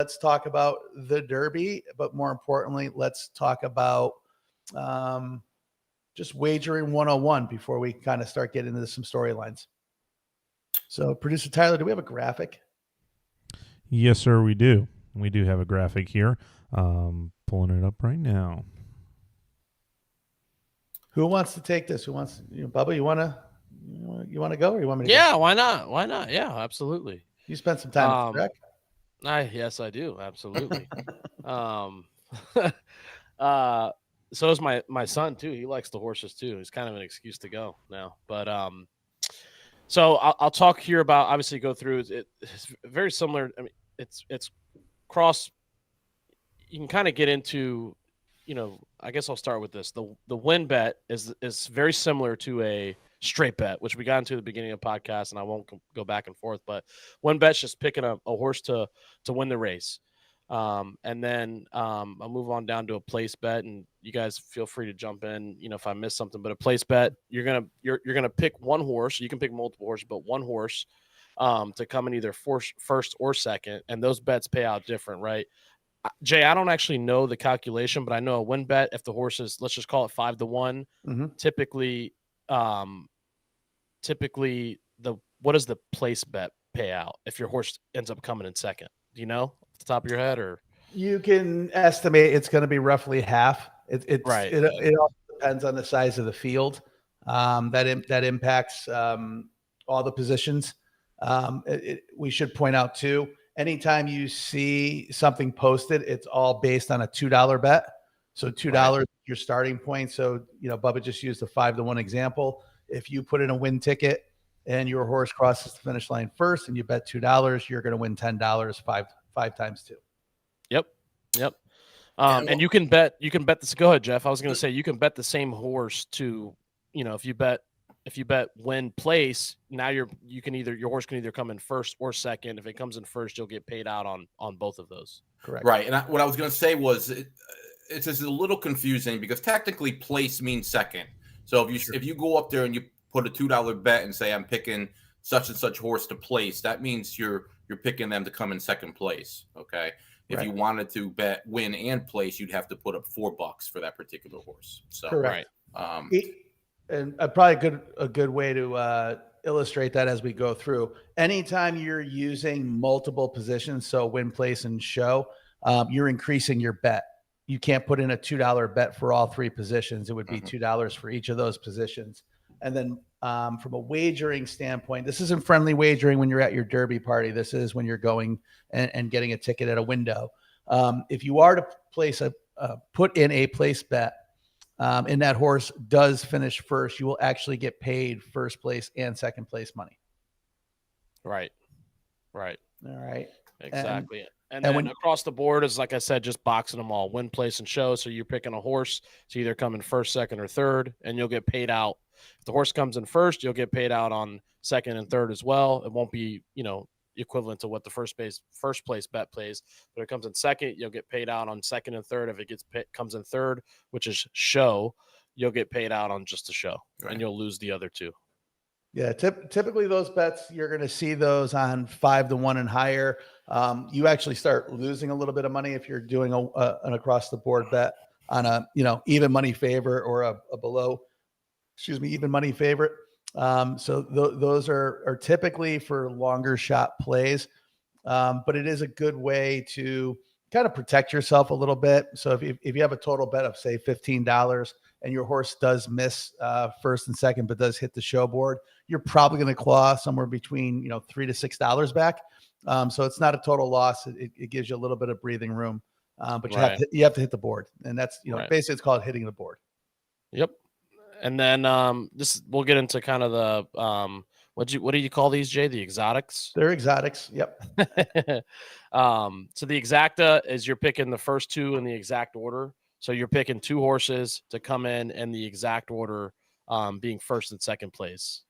let's talk about the Derby, but more importantly, let's talk about just wagering 101 before we kind of start getting into some storylines. So, producer Tyler, do we have a graphic? Yes, sir, we do. We do have a graphic here. Pulling it up right now. Who wants to take this? Who wants? Bubba, you want to go, or you want me to? Yeah, go? why not? Why not? Yeah, absolutely. You spent some time with Yes, I do. Absolutely. So is my son too. He likes the horses too. It's kind of an excuse to go now. But so I'll talk here about, obviously go through it's very similar. I mean, it's cross. You can kind of get into, I guess I'll start with this. The win bet is very similar to a straight bet, which we got into at the beginning of the podcast, and I won't go back and forth. But one bet's just picking a horse to win the race. And then I'll move on down to a place bet, and you guys feel free to jump in, if I miss something. But a place bet, you're gonna pick one horse. You can pick multiple horses, but one horse to come in either first or second, and those bets pay out different, right? Jay, I don't actually know the calculation, but I know a win bet, if the horse is, let's just call it 5-1, typically what does the place bet pay out if your horse ends up coming in second? Do you know off the top of your head? Or you can estimate it's going to be roughly half. Right. It all depends on the size of the field. That impacts all the positions. We should point out too, anytime you see something posted, it's all based on a $2 bet. So $2 is your starting point. So, Bubba just used the 5-1 example. If you put in a win ticket and your horse crosses the finish line first and you bet $2, you're going to win $10, five times 2. Yep. And you can bet this. Go ahead, Jeff. I was going to say, you can bet the same horse to, if you bet win place, now your horse can either come in first or second. If it comes in first, you'll get paid out on both of those. Correct. Right. And what I was going to say was it's just a little confusing because technically place means second. So if you go up there and you put a $2 bet and say I'm picking such and such horse to place, that means you're picking them to come in second place. Okay. If you wanted to bet win and place, you'd have to put up $4 for that particular horse. So correct. And probably a good way to illustrate that as we go through. Anytime you're using multiple positions, so win, place, and show, you're increasing your bet. You can't put in a $2 bet for all 3 positions. It would be $2 for each of those positions. And then from a wagering standpoint, this isn't friendly wagering when you're at your Derby party. This is when you're going and getting a ticket at a window. If you are to place put in a place bet, and that horse does finish first, you will actually get paid first place and second place money. Right. All right. Exactly. And then across the board is, like I said, just boxing them all, win, place, and show. So you're picking a horse to either come in first, second, or third, and you'll get paid out. If the horse comes in first, you'll get paid out on second and third as well. It won't be, equivalent to what the first place bet plays, but if it comes in second, you'll get paid out on second and third. If it comes in third, which is show, you'll get paid out on just the show, and you'll lose the other 2. Yeah, typically those bets, you're going to see those on 5-1 and higher. You actually start losing a little bit of money if you're doing an across the board bet on a even money favorite or a even money favorite. So those are typically for longer shot plays, but it is a good way to kind of protect yourself a little bit. So if you have a total bet of say $15 and your horse does miss first and second, but does hit the show board, you're probably going to claw somewhere between $3 to $6 back. So it's not a total loss. It gives you a little bit of breathing room, but you have to hit the board, and that's basically it's called hitting the board. Yep. And then we'll get into kind of the what do you call these, Jay? The exotics? They're exotics. Yep. So the exacta is you're picking the first 2 in the exact order. So you're picking 2 horses to come in the exact order, being first and second place.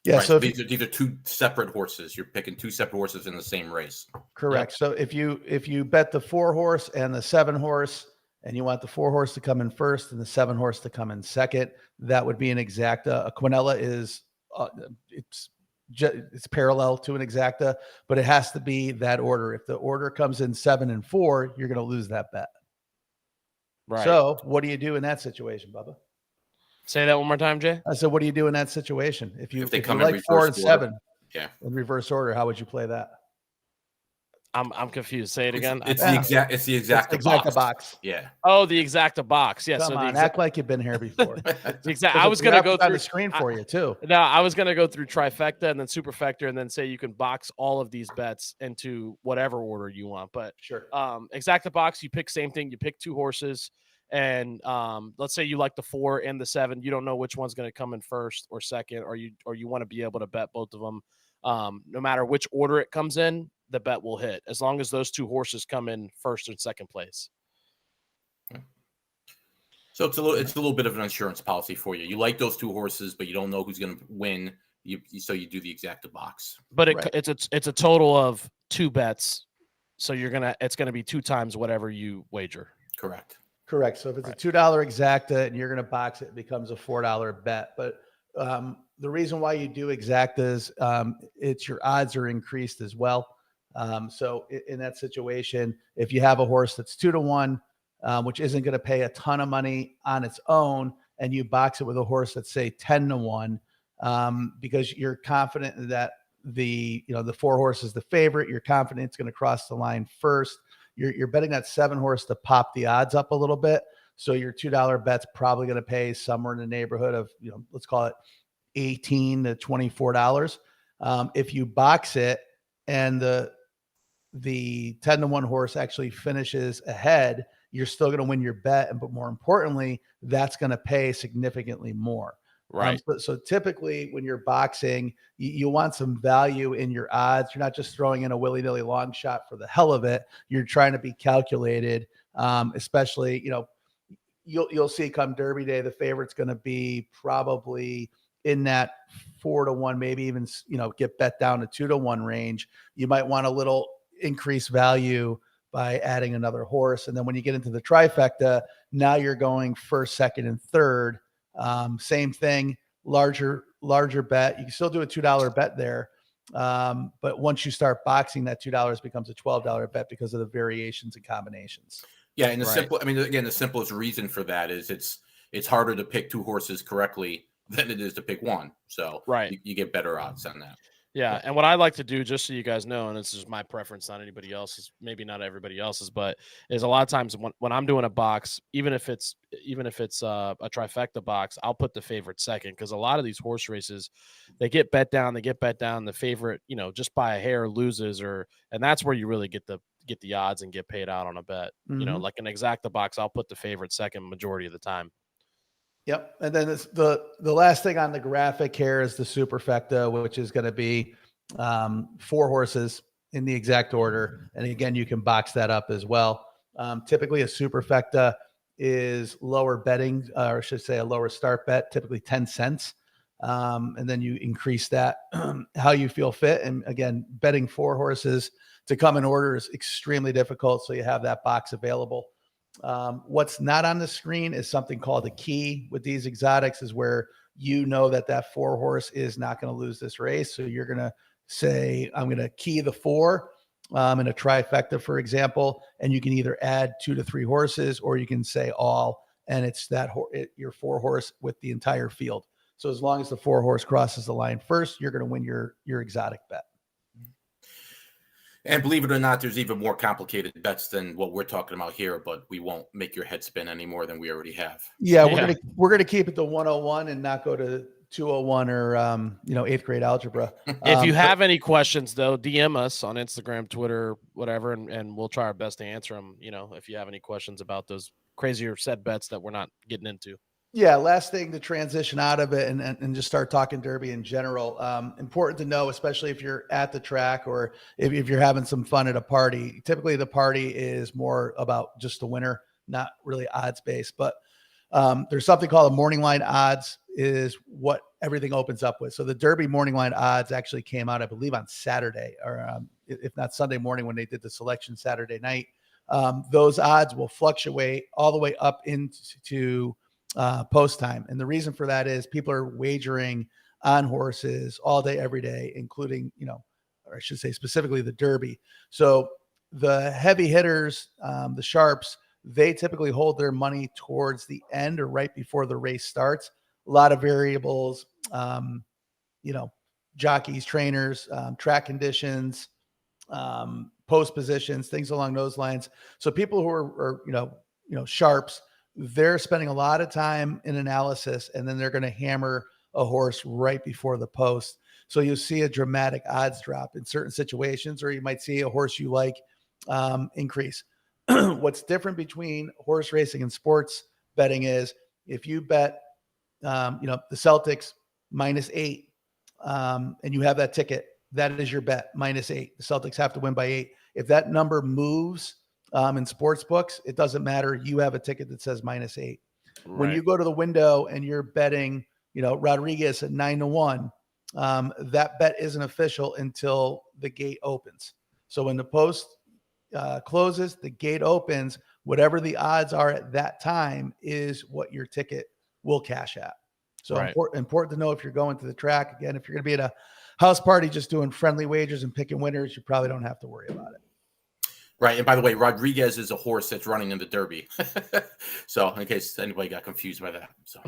Yeah. Right. So these are 2 separate horses. You're picking 2 separate horses in the same race. Correct. Yep. So if you bet the 4 horse and the 7 horse, and you want the 4 horse to come in first and the 7 horse to come in second, that would be an exacta. A quinella is it's it's parallel to an exacta, but it has to be that order. If the order comes in 7 and 4, you're going to lose that bet. Right. So what do you do in that situation, Bubba? Say that one more time, Jay. I said, what do you do in that situation? If they you come in like 4 and reverse order. 7 Yeah. in reverse order, how would you play that? I'm confused. Say it again. It's the exact box. Yeah. Oh, the exacta box. Yeah. Come on, act like you've been here before. I was going to go on through the screen for you too. No, I was going to go through trifecta and then superfecta, and then say you can box all of these bets into whatever order you want. But sure, exacta box, you pick same thing. You pick 2 horses, and let's say you like the 4 and the 7. You don't know which one's going to come in first or second, or you want to be able to bet both of them. No matter which order it comes in, the bet will hit as long as those 2 horses come in first and second place. So it's a little bit of an insurance policy for you. You like those 2 horses, but you don't know who's going to win. So you do the exacta box. But it's a total of 2 bets, so it's gonna be 2 times whatever you wager. Correct. So if it's a $2 exacta and you're going to box it, it becomes a $4 bet. But the reason why you do exactas, it's your odds are increased as well. So in that situation, if you have a horse that's 2 to 1, which isn't going to pay a ton of money on its own, and you box it with a horse that's say 10 to 1, because you're confident that the 4 horse is the favorite, you're confident it's going to cross the line first. You're betting that 7 horse to pop the odds up a little bit. So your $2 bet's probably going to pay somewhere in the neighborhood of, let's call it $18 to $24. If you box it and the 10 to 1 horse actually finishes ahead, you're still going to win your bet. But more importantly, that's going to pay significantly more. Right. So typically when you're boxing, you want some value in your odds. You're not just throwing in a willy-nilly long shot for the hell of it. You're trying to be calculated, especially, you'll see come Derby Day, the favorite's going to be probably in that 4 to 1, maybe even, get bet down to 2 to 1 range. You might want a little increased value by adding another horse. And then when you get into the trifecta, now you're going first, second, and third. Same thing, larger bet. You can still do a $2 bet there. But once you start boxing, that $2 becomes a $12 bet because of the variations and combinations. Yeah. And the simplest reason for that is it's harder to pick 2 horses correctly than it is to pick 1. So you get better odds on that. Yeah. And what I like to do, just so you guys know, and this is my preference, not anybody else's, maybe not everybody else's, but is a lot of times when I'm doing a box, even if it's a trifecta box, I'll put the favorite second, because a lot of these horse races, they get bet down. The favorite, just by a hair loses, and that's where you really get the odds and get paid out on a bet. Mm-hmm. Like an exacta box, I'll put the favorite second majority of the time. Yep. And then the last thing on the graphic here is the superfecta, which is going to be 4 horses in the exact order. And again, you can box that up as well. Typically a superfecta is lower betting, or I should say a lower start bet, typically 10 cents. And then you increase that how you feel fit. And again, betting 4 horses to come in order is extremely difficult. So you have that box available. What's not on the screen is something called a key with these exotics, is where that 4 horse is not going to lose this race. So you're going to say, I'm going to key the 4 in a trifecta, for example, and you can either add 2 to 3 horses, or you can say all, and it's your 4 horse with the entire field. So as long as the 4 horse crosses the line first, you're going to win your exotic bet. And believe it or not, there's even more complicated bets than what we're talking about here, but we won't make your head spin any more than we already have. Yeah, we're gonna keep it to 101 and not go to 201 or 8th grade algebra. If you have any questions, though, DM us on Instagram, Twitter, whatever, and we'll try our best to answer them. If you have any questions about those crazier set bets that we're not getting into. Yeah, last thing to transition out of it and just start talking Derby in general. Important to know, especially if you're at the track or if you're having some fun at a party. Typically, the party is more about just the winner, not really odds based. But there's something called a morning line odds, is what everything opens up with. So the Derby morning line odds actually came out, I believe, on Saturday, or if not Sunday morning when they did the selection Saturday night. Those odds will fluctuate all the way up into post time. And the reason for that is people are wagering on horses all day, every day, including, or I should say specifically the Derby. So the heavy hitters, the sharps, they typically hold their money towards the end or right before the race starts. A lot of variables, jockeys, trainers, track conditions, post positions, things along those lines. So people who are sharps, they're spending a lot of time in analysis, and then they're going to hammer a horse right before the post. So you'll see a dramatic odds drop in certain situations, or you might see a horse you like increase. What's different between horse racing and sports betting is if you bet, the Celtics -8, and you have that ticket, that is your bet, -8. The Celtics have to win by 8. If that number moves in sports books, it doesn't matter. You have a ticket that says -8. Right. When you go to the window and you're betting, Rodriguez at 9-1, that bet isn't official until the gate opens. So when the post closes, the gate opens, whatever the odds are at that time is what your ticket will cash at. So Right. important to know if you're going to the track. Again, if you're going to be at a house party just doing friendly wagers and picking winners, you probably don't have to worry about it. Right. And by the way, Rodriguez is a horse that's running in the Derby. So in case anybody got confused by that. So